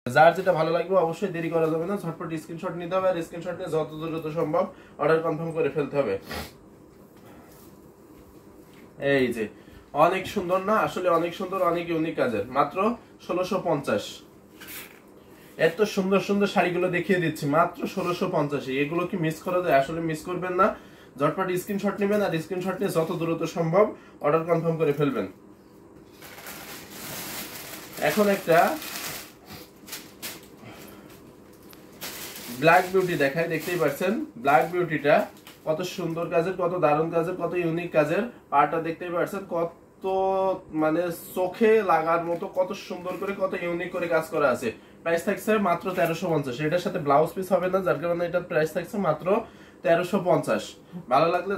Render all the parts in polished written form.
যার যেটা ভালো লাগবে অবশ্যই দেরি করা যাবে না, ঝটপট স্ক্রিনশট নিতে হবে আর স্ক্রিনশট নিয়ে যত দ্রুত সম্ভব অর্ডার কনফার্ম করে ফেলতে হবে। এই যে অনেক সুন্দর না, আসলে অনেক সুন্দর, অনেক ইউনিক কাজের, মাত্র 1650। এত সুন্দর সুন্দর শাড়িগুলো দেখিয়ে দিচ্ছি মাত্র 1650। এগুলো কি মিস করা যায়? আসলে মিস করবেন না, ঝটপট স্ক্রিনশট নেবেন আর স্ক্রিনশট নিয়ে যত দ্রুত সম্ভব অর্ডার কনফার্ম করে ফেলবেন। এখন একটা ব্ল্যাক বিউটি দেখাই, দেখতেই পাচ্ছেন ব্ল্যাক বিউটিটা কত সুন্দর কাজের, কত দারুণ কাজের, কত ইউনিক কাজের। পাড়টা দেখতেই পাচ্ছেন কত মানে চোখে লাগার মতো, কত সুন্দর করে, কত ইউনিক করে কাজ করা আছে। প্রাইস থাকছে মাত্র 1350। এটার সাথে ব্লাউজ পিস হবে না, যার কারণে এটার প্রাইস থাকছে মাত্র 1350। ভালো লাগলে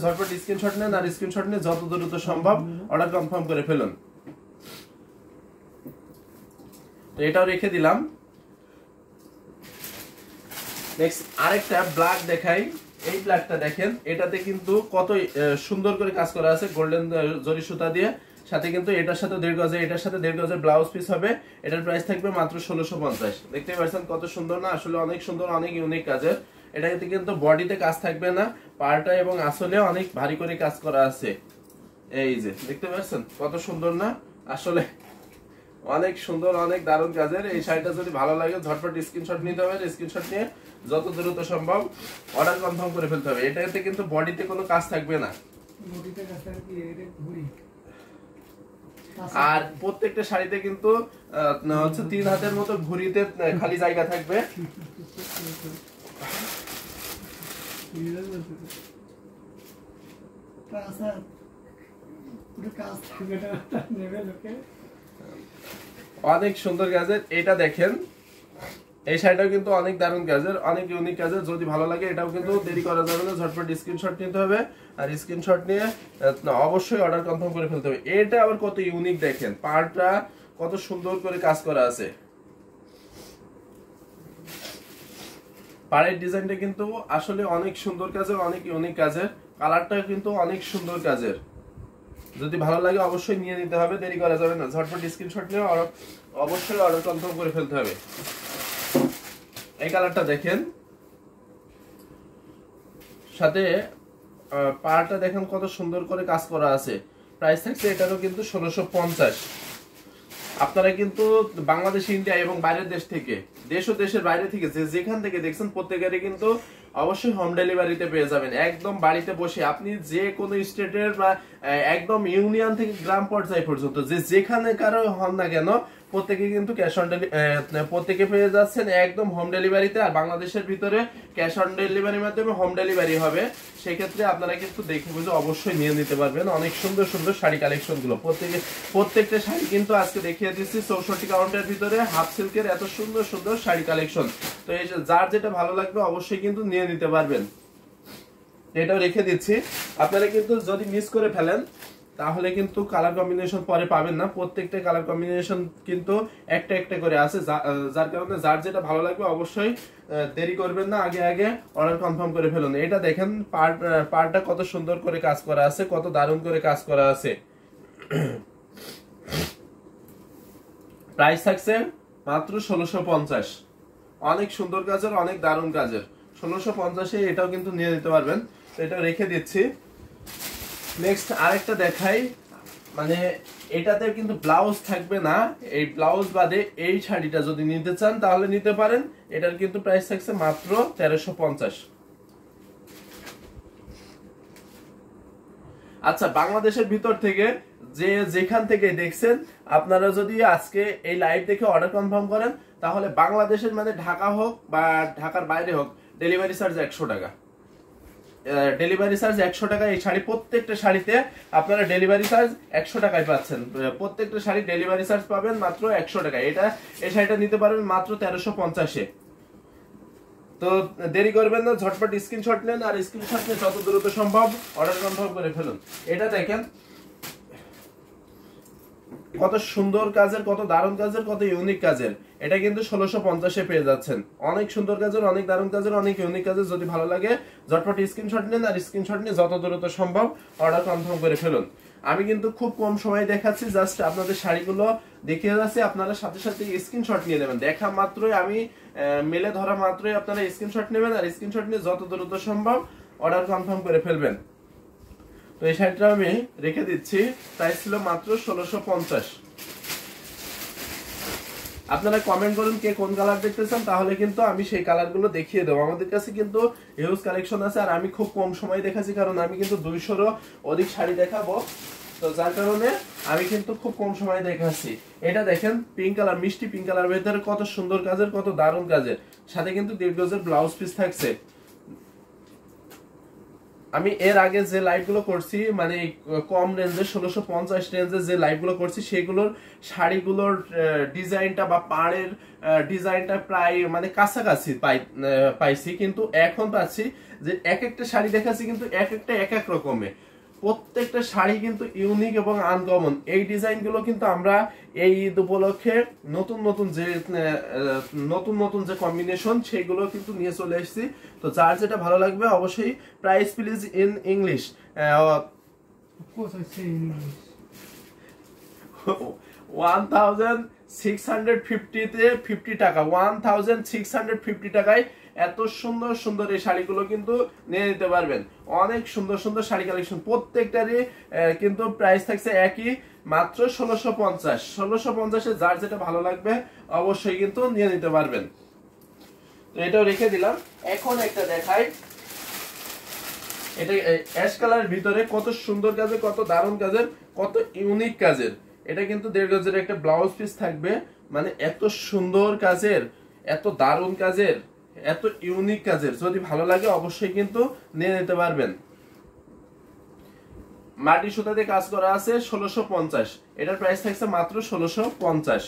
ঝটপট স্ক্রিনশট নেন আর স্ক্রিনশট নিয়ে যত দ্রুত সম্ভব অর্ডার কনফার্ম করে ফেলুন। তো এটাও রেখে দিলাম। নেক্সট আরেকটা ব্ল্যাক দেখাই। এই ব্ল্যাকটা দেখেন, এটাতে কিন্তু কত সুন্দর করে কাজ করা আছে গোল্ডেন জরি সুতা দিয়ে। সাথে কিন্তু এটার সাথে 1.5 গজের, এটার সাথে 1.5 গজের ব্লাউজ পিস হবে। এটার প্রাইস থাকবে মাত্র 1650। দেখতেই পাচ্ছেন কত সুন্দর না, আসলে অনেক সুন্দর, অনেক ইউনিক কাজের। এটাতে কিন্তু বডিতে কাজ থাকবে না, পাড়টা এবং আসলে অনেক ভারী করে কাজ করা আছে। এই যে দেখতে পাচ্ছেন কত সুন্দর না, আসলে অনেক সুন্দর, অনেক দারুণ কাজের। এই শাড়িটা যদি ভালো লাগে ঝটপট স্ক্রিনশট নিতে হবে, স্ক্রিনশট নিয়ে যত দ্রুত সম্ভব অর্ডার কনফার্ম করে ফেলতে হবে। এটাতে কিন্তু বডিতে কোনো কাজ থাকবে না, আর প্রত্যেকটা শাড়িতে কিন্তু হচ্ছে 3 হাতের মতো ঘুড়িতে খালি জায়গা থাকবে। অনেক সুন্দর কাজের। এটা দেখেন, এই শাড়িটাও কিন্তু অনেক দারুণ কাজের, অনেক ইউনিক কাজের। যদি ভালো লাগে এটাও কিন্তু দেরি করা যাবে না, ঝটপট স্ক্রিনশট নিতে হবে আর স্ক্রিনশট নিয়ে অবশ্যই অর্ডার কনফার্ম করে ফেলতে হবে। এটা আবার কত ইউনিক দেখেন, পাড়টা কত সুন্দর করে কাজ করা আছে। পাড়ের ডিজাইনটা কিন্তু আসলে অনেক সুন্দর কাজের, অনেক ইউনিক কাজের। কালারটা কিন্তু অনেক সুন্দর কাজের। যদি ভালো লাগে অবশ্যই নিয়ে নিতে হবে, দেরি করা যাবে না, ঝটপট স্ক্রিনশট নিয়ে অবশ্যই অর্ডার কনফার্ম করে ফেলতে হবে। এই কালারটা দেখেন, সাথে পাড়টা দেখেন কত সুন্দর করে কাজ করা আছে। প্রাইস থাকছে এটারও কিন্তু 1650। আপনারা কিন্তু বাংলাদেশ, ইন্ডিয়া এবং বাইরের দেশ থেকে, দেশ ও দেশের বাইরে থেকে যেখান থেকে দেখছেন প্রত্যেকেরই কিন্তু অবশ্যই হোম ডেলিভারিতে পেয়ে যাবেন। একদম বাড়িতে বসে আপনি যে কোনো স্টেটের বা একদম ইউনিয়ন থেকে গ্রাম পর্যায় পর্যন্ত যেখানে কারো হন না কেন প্রত্যেকে কিন্তু ক্যাশ অন ডেলিভারি প্রত্যেকে পেয়ে যাচ্ছেন একদম হোম ডেলিভারিতে। আর বাংলাদেশের ভিতরে ক্যাশ অন ডেলিভারির মাধ্যমে হোম ডেলিভারি হবে। সেক্ষেত্রে আপনারা কিন্তু দেখে বুঝে অবশ্যই নিয়ে নিতে পারবেন অনেক সুন্দর সুন্দর শাড়ি কালেকশন গুলো। প্রত্যেকটা শাড়ি কিন্তু আজকে দেখিয়ে দিচ্ছি 64 কাউন্টের ভিতরে হাফ সিল্কের এত সুন্দর সুন্দর শাড়ি কালেকশন। তো এই যার যেটা ভালো লাগবে অবশ্যই কিন্তু নিয়ে নিতে পারবেন। এটাও রেখে দিচ্ছি। আপনারা কিন্তু যদি মিস করে ফেলেন তাহলে কিন্তু কালার কম্বিনেশন পরে পাবেন না, প্রত্যেকটা কালার কম্বিনেশন কিন্তু একটা একটা করে আছে। যার কারণে যার যেটা ভালো লাগবে অবশ্যই দেরি করবেন না, আগে আগে অর্ডার কনফার্ম করে ফেলুন। এটা দেখেন পার্টটা কত সুন্দর করে কাজ করা আছে, কত দারুণ করে কাজ করা আছে। প্রাইস থাকছে মাত্র 1650। অনেক সুন্দর কাজের, অনেক দারুণ কাজের। 1650-এ এটাও কিন্তু নিয়ে নিতে পারবেন। তো এটা রেখে দিচ্ছি। নেক্সট আরেকটা দেখাই, মানে এটাতে কিন্তু ব্লাউজ থাকবে না, এই ব্লাউজ বাদে এই শাড়িটা যদি নিতে চান তাহলে নিতে পারেন। এটার কিন্তু প্রাইস থাকছে মাত্র 1350। আচ্ছা, বাংলাদেশের ভিতর থেকে যেখান থেকে দেখছেন আপনারা যদি আজকে এই লাইভ দেখে অর্ডার কনফার্ম করেন তাহলে বাংলাদেশের মানে ঢাকা হোক বা ঢাকার বাইরে হোক ডেলিভারি চার্জ 100 টাকা। ডেলিভারি চার্জ 100 টাকা। এই শাড়ি প্রত্যেকটা শাড়িতে আপনারা ডেলিভারি চার্জ 100 টাকায় পাচ্ছেন। প্রত্যেকটা শাড়ি ডেলিভারি চার্জ পাবেন মাত্র 100 টাকা। এই শাড়িটা নিতে পারবেন মাত্র 1350-এ। তো দেরি করবেন না, ঝটপট স্ক্রিনশট নেন আর স্ক্রিনশট নিয়ে যত দ্রুত সম্ভব অর্ডার কনফার্ম করে ফেলুন। এটা দেখেন, কত সুন্দর কাজের, কত দারুণ কাজের, কত ইউনিক কাজের, এটা কিন্তু 1650-এ পেয়ে যাচ্ছেন। অনেক সুন্দর কাজের, অনেক দারুণ কাজের, অনেক ইউনিক কাজের। যদি ভালো লাগে ঝটপট স্ক্রিনশট নিন, আর স্ক্রিনশট নিয়ে যত দ্রুত সম্ভব অর্ডার কনফার্ম করে ফেলুন। আমি কিন্তু খুব কম সময় দেখাচ্ছি, জাস্ট আপনাদের শাড়িগুলো দেখিয়ে যাচ্ছি, আপনারা সাথে সাথে স্ক্রিনশট নিয়ে নেবেন। দেখা মাত্রই আমি মেলে ধরা মাত্রই আপনারা স্ক্রিনশট নেবেন, আর স্ক্রিনশট নিয়ে যত দ্রুত সম্ভব অর্ডার কনফার্ম করে ফেলবেন। তো এই শাড়িটা আমি রেখে দিচ্ছি, প্রাইস ছিল মাত্র 1650। আপনারা কমেন্ট করুন কে কোন কালার দেখতেছেন, তাহলে কিন্তু আমি সেই কালারগুলো দেখিয়ে দেবো। আমাদের কাছে কিন্তু হিউজ কালেকশন আছে, আর আমি খুব কম সময় দেখাচ্ছি, কারণ আমি কিন্তু 200-রও অধিক শাড়ি দেখাবো, তো যার কারণে আমি কিন্তু খুব কম সময় দেখাচ্ছি। এটা দেখেন পিঙ্ক কালার, মিষ্টি পিঙ্ক কালার ভেতরে কত সুন্দর কাজের, কত দারুণ কাজের, সাথে কিন্তু 1.5 গজের ব্লাউজ পিস থাকছে। আমি এর আগে যে লাইভগুলো করছি, মানে কম রেঞ্জে 1650 রেঞ্জে যে লাইভগুলো করছি, সেগুলোর শাড়িগুলোর ডিজাইনটা বা পাড়ের ডিজাইনটা প্রায় মানে কাছাকাছি পাইছি, কিন্তু এখন পাচ্ছি যে এক একটা শাড়ি দেখাচ্ছি কিন্তু এক একটা এক এক রকমের, প্রত্যেকটা শাড়ি কিন্তু ইউনিক এবং আনকমন। এই ডিজাইনগুলো কিন্তু আমরা এই ঈদ উপলক্ষে নতুন নতুন যে কম্বিনেশন, সেগুলো কিন্তু নিয়ে চলে এসেছি। তো যার যেটা ভালো লাগবে অবশ্যই, প্রাইস প্লিজ ইন ইংলিশ, 1650-তে 50 টাকা, 1650 টাকায় এত সুন্দর সুন্দর এই শাড়িগুলো কিন্তু নিয়ে নিতে পারবেন। অনেক সুন্দর সুন্দর শাড়ি কালেকশন, প্রত্যেকটারই কিন্তু প্রাইস থাকছে একই, মাত্র 1650। 1650-এ যার যেটা ভালো লাগবে অবশ্যই কিন্তু নিয়ে নিতে পারবেন। তো এটাও রেখে দিলাম। এখন একটা দেখাই, এটা অ্যাশ কালারের ভিতরে কত সুন্দর কাজের, কত দারুণ কাজের, কত ইউনিক কাজের। এটা কিন্তু 1.5 গজের একটা ব্লাউজ পিস থাকবে, মানে এত সুন্দর কাজের, এত দারুণ কাজের, এত ইউনিক কাজের। যদি ভালো লাগে অবশ্যই কিন্তু নিয়ে নিতে পারবেন। মাটি সুতাতে কাজ করা আছে 1650, এটার প্রাইস থাকছে মাত্র 1650।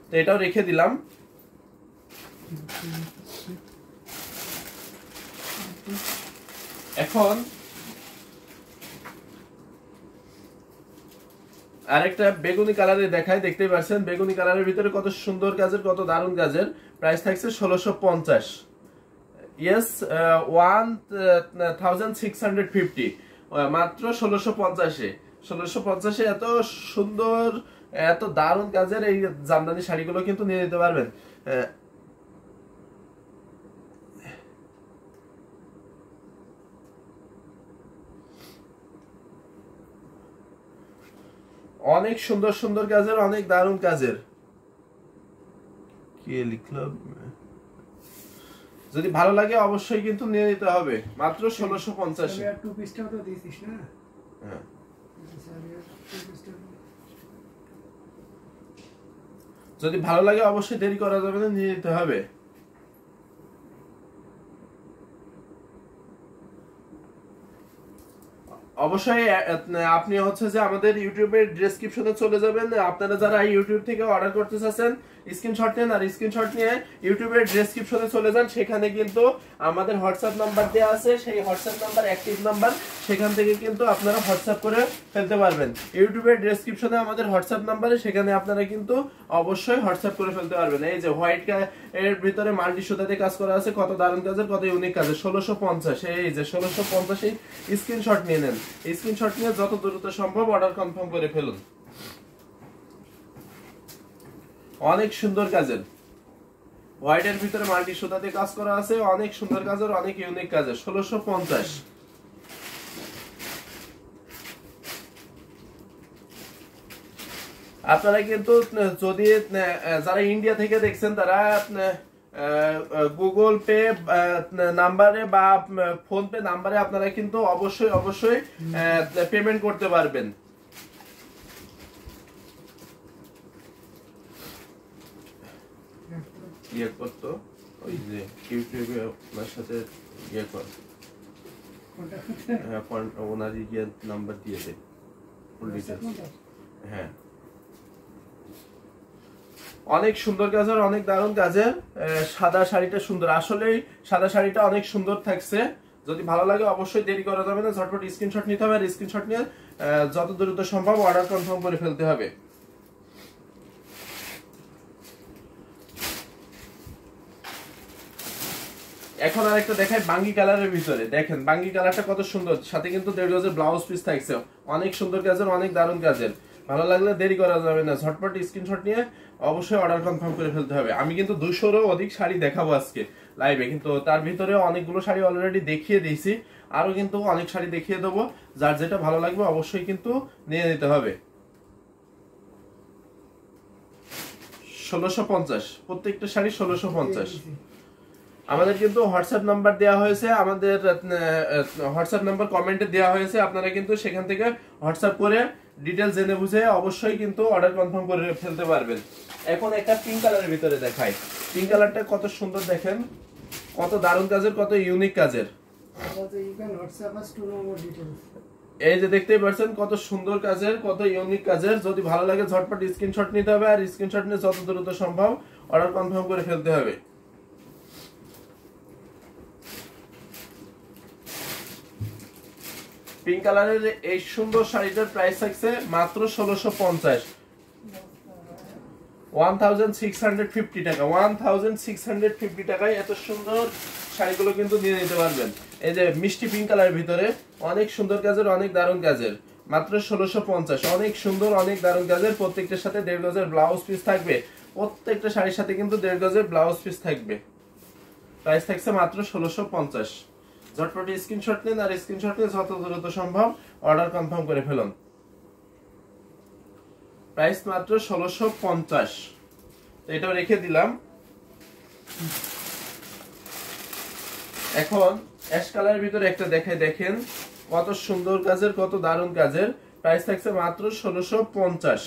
তো এটাও রেখে দিলাম। এখন আরেকটা বেগুনি কালারে দেখাই, দেখতেই পাচ্ছেন বেগুনি কালারের ভিতরে কত সুন্দর কাজের, কত দারুণ কাজের। প্রাইস থাকছে 1650। ইয়েস, 1650, মাত্র 1650-এ। 1650-এ এত সুন্দর, এত দারুণ কাজের এই জামদানি শাড়িগুলো কিন্তু নিয়ে নিতে পারবেন। অনেক সুন্দর সুন্দর কাজের, অনেক দারুণ কাজের। কি লিখলাম, যদি ভালো লাগে অবশ্যই কিন্তু নিয়ে নিতে হবে, মাত্র 1650। যদি ভালো লাগে অবশ্যই দেরি করা যাবে না, নিয়ে নিতে হবে। অবশ্যই আপনি হচ্ছে যে আমাদের ইউটিউবের ডেসক্রিপশনে চলে যাবেন। আপনারা যারা ইউটিউব থেকে অর্ডার করতে চাচ্ছেন স্ক্রিনশট নেন, আর স্ক্রিনশট নিয়ে ইউটিউবের ডেসক্রিপশনে চলে যান। সেখানে কিন্তু আমাদের হোয়াটসঅ্যাপ নাম্বার দেওয়া আছে, সেই হোয়াটসঅ্যাপ নাম্বার অ্যাক্টিভ নাম্বার, সেখান থেকে কিন্তু আপনারা হোয়াটসঅ্যাপ করে ফেলতে পারবেন। ইউটিউবের ডেসক্রিপশনে আমাদের হোয়াটসঅ্যাপ নাম্বারে, সেখানে আপনারা কিন্তু অবশ্যই হোয়াটসঅ্যাপ করে ফেলতে পারবেন। এই যে হোয়াইট এর ভিতরে মাল্টি সুতাতে কাজ করা আছে, কত দারুণ কাজের, কত ইউনিক কাজের, 1650। এই যে 1650 স্ক্রিনশট নিয়ে নেন, স্ক্রিনশট নিয়ে যত দ্রুত সম্ভব অর্ডার কনফার্ম করে ফেলুন। অনেক সুন্দর কাজের, হোয়াইটের ভিতরে মাল্টি সুতাতে কাজ করা আছে, অনেক সুন্দর কাজের, অনেক ইউনিক কাজের, 1650। আপনারা কিন্তু যদি যারা ইন্ডিয়া থেকে দেখছেন, তারা গুগল পে নাম্বারে বা ফোন পে নাম্বারে আপনারা কিন্তু অবশ্যই অবশ্যই পেমেন্ট করতে পারবেন। ইয়ে করতো, ওই যে ইউটিউবে ওনার সাথে ইয়ে কর, ওনার ইয়ে নাম্বার দিয়ে দেয়, ফুল ডিটেইলস। হ্যাঁ, অনেক সুন্দর কাজের, অনেক দারুণ কাজের। সাদা শাড়িটা সুন্দর, আসলেই সাদা শাড়িটা অনেক সুন্দর থাকছে। যদি ভালো লাগে অবশ্যই দেরি করা যাবে না, ঝটপট স্ক্রিনশট নিতে হবে, আর স্ক্রিনশট নিয়ে যত দ্রুত সম্ভব অর্ডার কনফার্ম করে ফেলতে হবে। এখন আরেকটা দেখাই বাঙ্গি কালারের ভিতরে, দেখেন বাঙ্গি কালারটা কত সুন্দর, সাথে কিন্তু 1.5 গজের ব্লাউজ পিস থাকছে, অনেক সুন্দর কাজের, অনেক দারুণ কাজের। ভালো লাগলে দেরি করা যাবে না, ঝটপট স্ক্রিনশট নিয়ে অবশ্যই অর্ডার কনফার্ম করে ফেলতে হবে। আমি কিন্তু 200-এরও অধিক শাড়ি দেখাবো আজকে লাইভে, কিন্তু তার ভিতরে অনেকগুলো শাড়ি অলরেডি দেখিয়ে দিয়েছি, আরো কিন্তু অনেক শাড়ি দেখিয়ে দেবো। যার যেটা ভালো লাগবে অবশ্যই কিন্তু নিয়ে নিতে হবে। 1650 প্রত্যেকটা শাড়ি 1650। আমাদের কিন্তু হোয়াটসঅ্যাপ নাম্বার দেওয়া হয়েছে, আমাদের হোয়াটসঅ্যাপ নাম্বার কমেন্টে দেওয়া হয়েছে, আপনারা কিন্তু সেখান থেকে হোয়াটসঅ্যাপ করে ডিটেইলস জেনে বুঝে অবশ্যই কিন্তু অর্ডার কনফার্ম করে ফেলতে পারবেন। এখন একটা পিঙ্ক কালারের ভিতরে দেখাই, পিঙ্ক কালারটা কত সুন্দর, দেখেন কত দারুণ কাজের, কত ইউনিক কাজের। এই যে দেখতেই পাচ্ছেন কত সুন্দর কাজের, কত ইউনিক কাজের। যদি ভালো লাগে ঝটপট স্ক্রিনশট নিতে হবে, আর স্ক্রিনশট নিয়ে যত দ্রুত সম্ভব অর্ডার কনফার্ম করে ফেলতে হবে। পিঙ্ক কালারের এই সুন্দর শাড়িটার প্রাইস থাকছে মাত্র 1650, 1650 টাকা। 1650 টাকায় এত সুন্দর শাড়িগুলো কিন্তু নিয়ে নিতে পারবেন। এই যে মিষ্টি পিঙ্ক কালারের ভিতরে অনেক সুন্দর কাজের, অনেক দারুণ কাজের, মাত্র 1650। অনেক সুন্দর, অনেক দারুণ কাজের, প্রত্যেকটার সাথে 1.5 গজের ব্লাউজ পিস থাকবে, প্রত্যেকটা শাড়ির সাথে কিন্তু 1.5 গজের ব্লাউজ পিস থাকবে। প্রাইস থাকছে মাত্র 1650। ঝটপট স্ক্রিনশট নিন, আর স্ক্রিনশট নিয়ে যত দ্রুত সম্ভব অর্ডার কনফার্ম করে ফেলুন। প্রাইস মাত্র 1650, এটাও রেখে দিলাম। এখন অ্যাশ কালারের ভিতরে একটা দেখাই, দেখেন কত সুন্দর কাজের, কত দারুণ কাজের, প্রাইস থাকছে মাত্র 1650।